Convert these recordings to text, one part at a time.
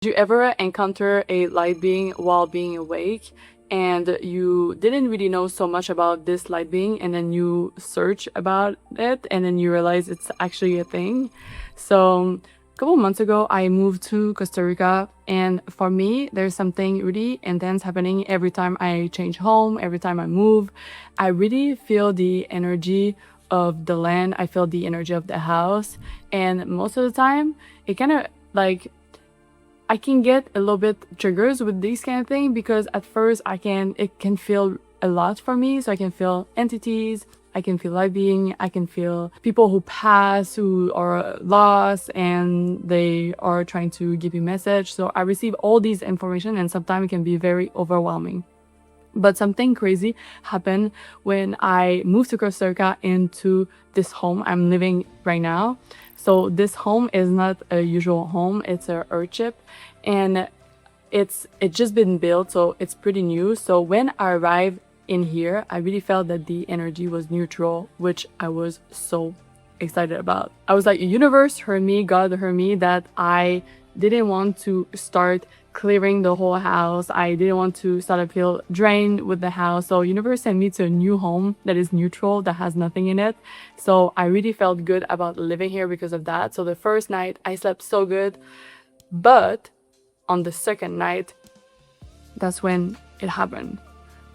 Did you ever encounter a light being while being awake and you didn't really know so much about this light being, and then you search about it and then you realize it's actually a thing? So a couple months ago, I moved to Costa Rica, and for me, there's something really intense happening every time I change home, every time I move. I really feel the energy of the land, I feel the energy of the house, and most of the time, it kind of like I can get a little bit triggers with these kind of thing, because at first it can feel a lot for me. So I can feel entities, I can feel light being, I can feel people who pass, who are lost, and they are trying to give you message. So I receive all these information, and sometimes it can be very overwhelming. But something crazy happened when I moved to Costa Rica into this home I'm living right now. So this home is not a usual home, it's a earthship, and it's just been built, so it's pretty new. So when I arrived in here, I really felt that the energy was neutral, which I was so excited about. I was like, universe heard me, God heard me, that I didn't want to start clearing the whole house. I didn't want to start to feel drained with the house. So universe sent me to a new home that is neutral, that has nothing in it. So I really felt good about living here because of that. So the first night I slept so good, but on the second night, that's when it happened.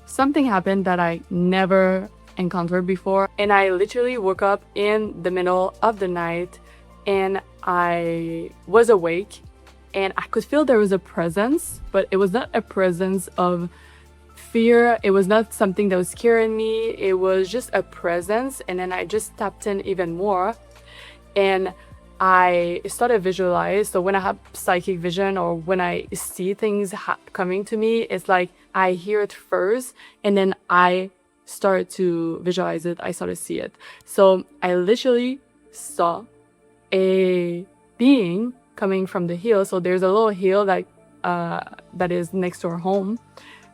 Something happened that I never encountered before, and I literally woke up in the middle of the night and I was awake and I could feel there was a presence, but it was not a presence of fear. It was not something that was scaring me. It was just a presence. And then I just tapped in even more and I started visualize. So when I have psychic vision or when I see things coming to me, it's like I hear it first and then I start to visualize it. I start to see it. So I literally saw a being coming from the hill. So there's a little hill that is next to our home,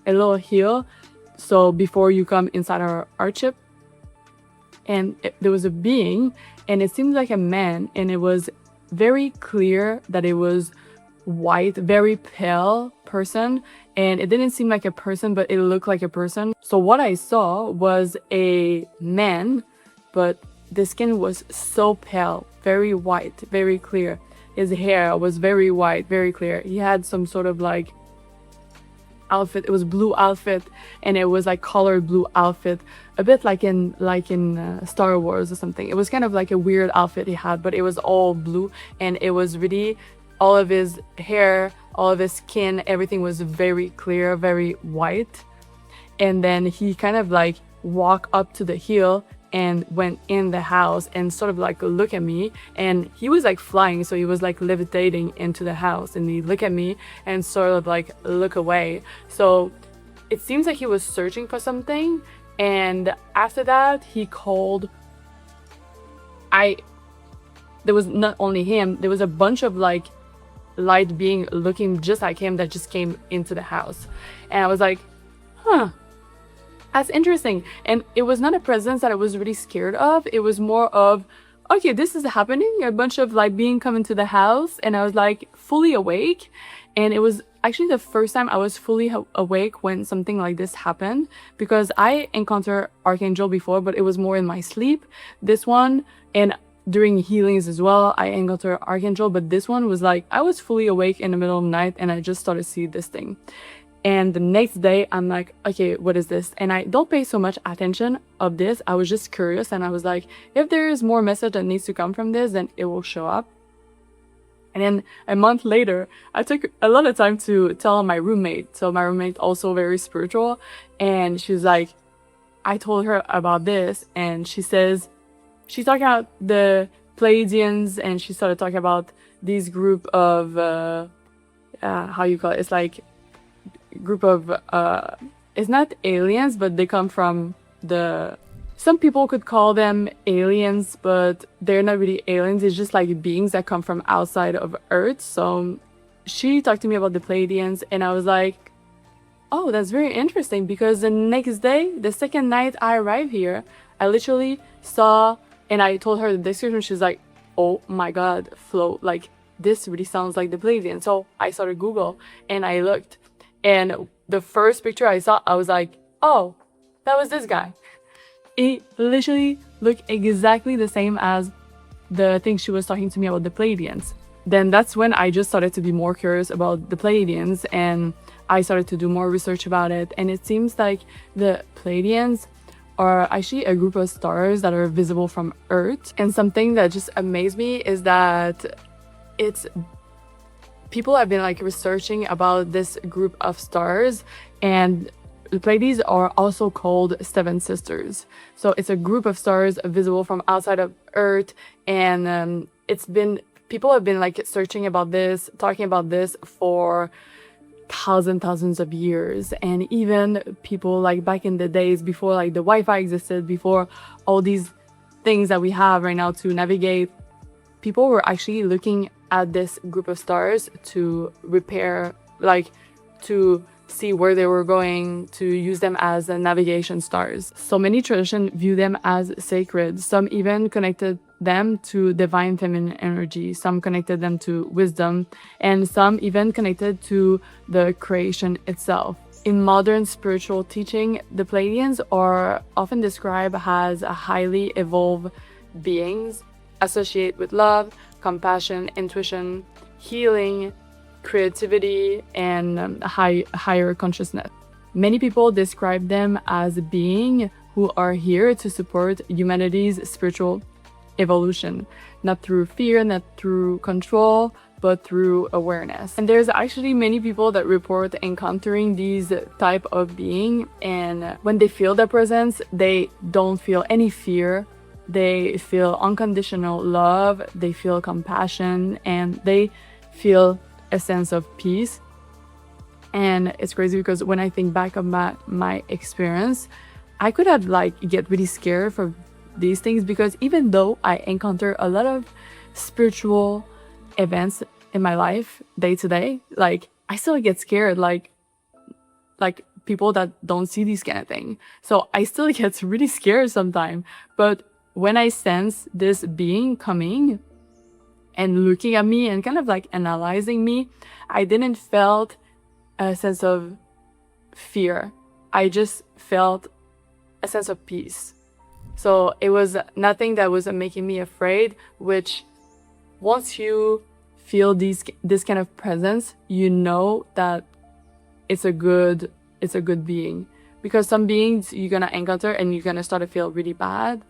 a little hill. So before you come inside our earthship, and there was a being, and it seemed like a man, and it was very clear that it was white, very pale person, and it didn't seem like a person, but it looked like a person. So what I saw was a man, but the skin was so pale, very white, very clear. His hair was very white, very clear. He had some sort of like outfit. It was blue outfit, and it was like colored blue outfit, a bit like in Star Wars or something. It was kind of like a weird outfit he had, but it was all blue, and it was really all of his hair, all of his skin, everything was very clear, very white. And then he kind of like walked up to the hill and went in the house and sort of like look at me, and he was like flying, so he was like levitating into the house, and he looked at me and sort of like look away. So it seems like he was searching for something, and after that he called. There was not only him, there was a bunch of like light being looking just like him that just came into the house, and I was like, huh, that's interesting. And it was not a presence that I was really scared of. It was more of, okay, this is happening. A bunch of like being coming to the house, and I was like fully awake. And it was actually the first time I was fully awake when something like this happened, because I encountered Archangel before, but it was more in my sleep. This one, and during healings as well, I encountered Archangel, but this one was like I was fully awake in the middle of the night and I just started to see this thing. And the next day, I'm like, okay, what is this? And I don't pay so much attention of this. I was just curious, and I was like, if there is more message that needs to come from this, then it will show up. And then a month later, I took a lot of time to tell my roommate. So my roommate also very spiritual, and she's like, I told her about this, and she says, she's talking about the Pleiadians, and she started talking about this group of, how you call it? It's like group of it's not aliens, but they come from some people could call them aliens, but they're not really aliens. It's just like beings that come from outside of Earth. So she talked to me about the Pleiadians, and I was like, oh, that's very interesting, because the next day, the second night I arrived here, I literally saw, and I told her the description. She's like, oh my god, Flo, like this really sounds like the Pleiadians. So I started Google and I looked, and the first picture I saw, I was like, oh, that was this guy. It literally looked exactly the same as the thing she was talking to me about the Pleiadians. Then that's when I just started to be more curious about the Pleiadians, and I started to do more research about it. And it seems like the Pleiadians are actually a group of stars that are visible from Earth. And something that just amazed me is that people have been like researching about this group of stars, and the Pleiades are also called Seven Sisters. So it's a group of stars visible from outside of Earth, and people have been like searching about this, talking about this for thousands of years. And even people like back in the days before like the Wi-Fi existed, before all these things that we have right now to navigate, people were actually looking at this group of stars to repair, like to see where they were going, to use them as navigation stars. So many traditions view them as sacred. Some even connected them to divine feminine energy. Some connected them to wisdom, and some even connected to the creation itself. In modern spiritual teaching, the Pleiadians are often described as highly evolved beings associated with love, compassion, intuition, healing, creativity, and higher consciousness. Many people describe them as beings who are here to support humanity's spiritual evolution, not through fear, not through control, but through awareness. And there's actually many people that report encountering these type of being, and when they feel their presence, they don't feel any fear. They feel unconditional love, they feel compassion, and they feel a sense of peace. And it's crazy because when I think back of my experience, I could have like get really scared for these things, because even though I encounter a lot of spiritual events in my life day to day, like I still get scared, like people that don't see these kind of things. So I still get really scared sometimes. But when I sense this being coming and looking at me and kind of like analyzing me, I didn't felt a sense of fear. I just felt a sense of peace. So it was nothing that was making me afraid, which once you feel this kind of presence, you know that it's a good being. Because some beings you're gonna encounter and you're gonna start to feel really bad.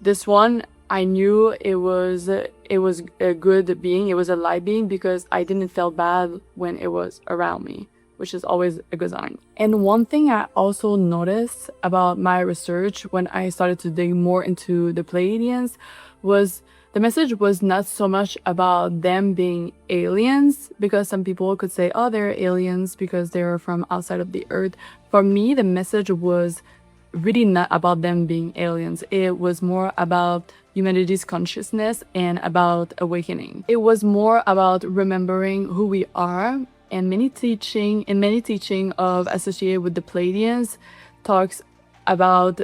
This one, I knew it was a good being, it was a light being, because I didn't feel bad when it was around me, which is always a good sign. And one thing I also noticed about my research when I started to dig more into the Pleiadians was the message was not so much about them being aliens, because some people could say, oh, they're aliens because they're from outside of the Earth. For me, the message was really not about them being aliens. It was more about humanity's consciousness and about awakening. It was more about remembering who we are. And many teaching of associated with the Pleiadians talks about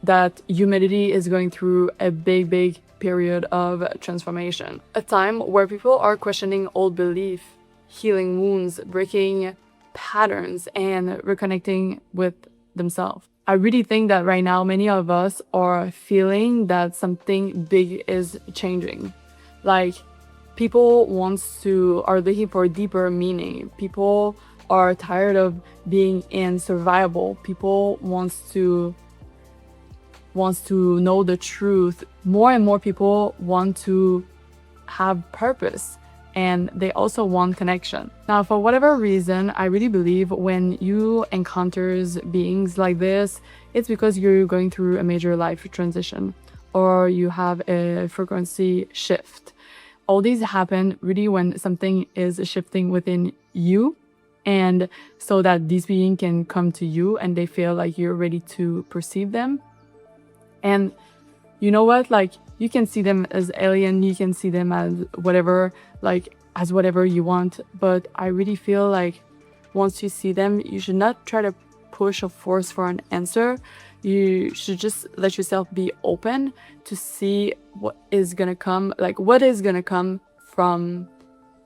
that humanity is going through a big period of transformation. A time where people are questioning old belief, healing wounds, breaking patterns, and reconnecting with themselves. I really think that right now many of us are feeling that something big is changing. Like people are looking for deeper meaning. People are tired of being in survival. People wants to know the truth. More and more people want to have purpose, and they also want connection. Now, for whatever reason, I really believe when you encounters beings like this, it's because you're going through a major life transition, or you have a frequency shift. All these happen really when something is shifting within you, and so that these beings can come to you and they feel like you're ready to perceive them. And you know what, like you can see them as alien, you can see them as whatever, like as whatever you want, but I really feel like once you see them, you should not try to push or force for an answer. You should just let yourself be open to see what is gonna come, like what is gonna come from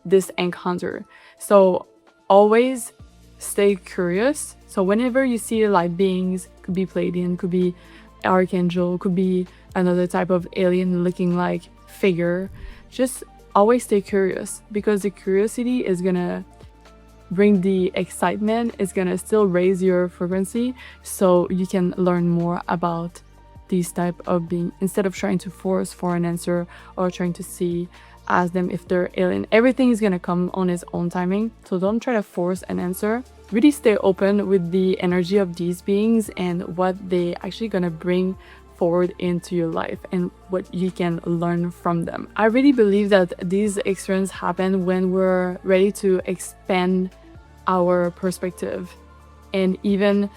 this encounter. So always stay curious. So whenever you see light beings, could be Pleiadian, could be archangel, could be another type of alien looking like figure, just always stay curious, because the curiosity is gonna bring the excitement, it's gonna still raise your frequency, so you can learn more about these type of being, instead of trying to force for an answer or trying to ask them if they're alien. Everything is gonna come on its own timing, so don't try to force an answer. Really stay open with the energy of these beings and what they actually gonna bring forward into your life and what you can learn from them. I really believe that these experiences happen when we're ready to expand our perspective, and even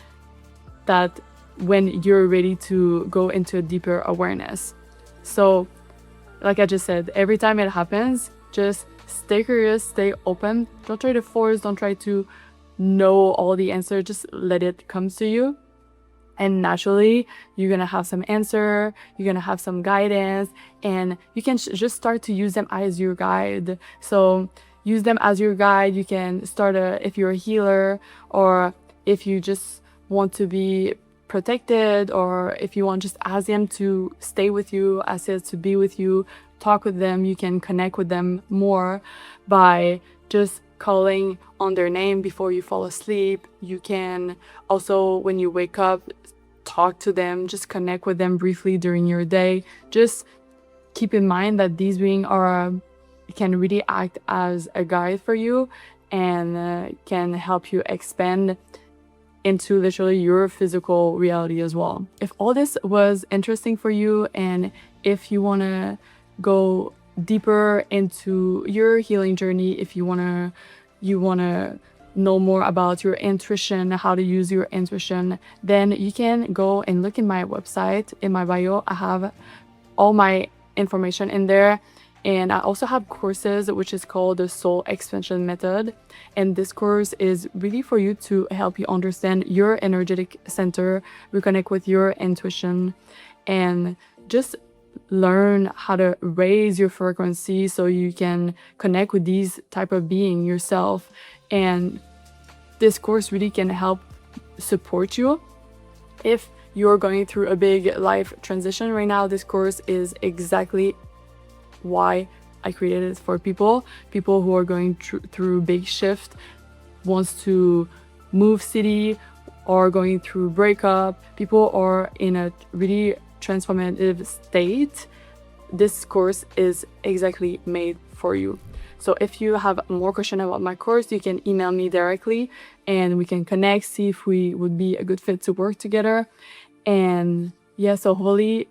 that when you're ready to go into a deeper awareness. So like I just said, every time it happens, just stay curious, stay open. Don't try to force, don't try to know all the answers, just let it come to you. And naturally, you're gonna have some answer, you're gonna have some guidance, and you can just start to use them as your guide. So use them as your guide. You can start if you're a healer, or if you just want to be protected, or if you want, just ask them to stay with you, ask them to be with you, talk with them. You can connect with them more by just calling on their name before you fall asleep. You can also, when you wake up, talk to them, just connect with them briefly during your day. Just keep in mind that these beings can really act as a guide for you, and can help you expand into literally your physical reality as well. If all this was interesting for you, and if you want to go deeper into your healing journey, if you want to know more about your intuition, how to use your intuition, then you can go and look in my website. In my bio, I have all my information in there. And I also have courses, which is called the Soul Expansion Method. And this course is really for you to help you understand your energetic center, reconnect with your intuition, and just learn how to raise your frequency so you can connect with these type of being yourself. And this course really can help support you if you're going through a big life transition right now. This course is exactly why I created it for people who are going through big shift, wants to move city, or going through breakup, people are in a really transformative state. This course is exactly made for you. So if you have more questions about my course, you can email me directly and we can connect, see if we would be a good fit to work together. And yeah, so hopefully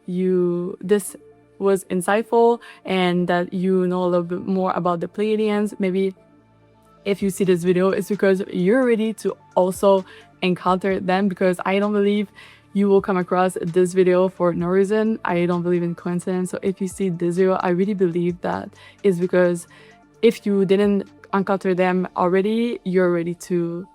this was insightful, and that you know a little bit more about the Pleiadians. Maybe if you see this video, it's because you're ready to also encounter them, because I don't believe you will come across this video for no reason. I don't believe in coincidence. So if you see this video, I really believe that is because if you didn't encounter them already, you're ready to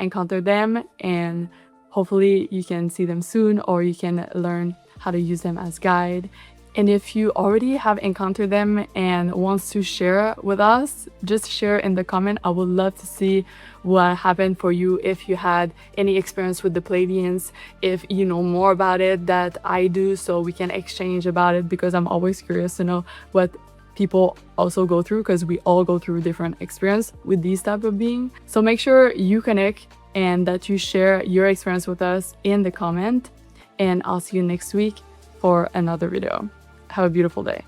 encounter them, and hopefully you can see them soon, or you can learn how to use them as guide. And if you already have encountered them and wants to share with us, just share in the comment. I would love to see what happened for you, if you had any experience with the Pleiadians, if you know more about it that I do, so we can exchange about it, because I'm always curious to know what people also go through, because we all go through different experience with these type of beings. So make sure you connect and that you share your experience with us in the comment, and I'll see you next week for another video. Have a beautiful day.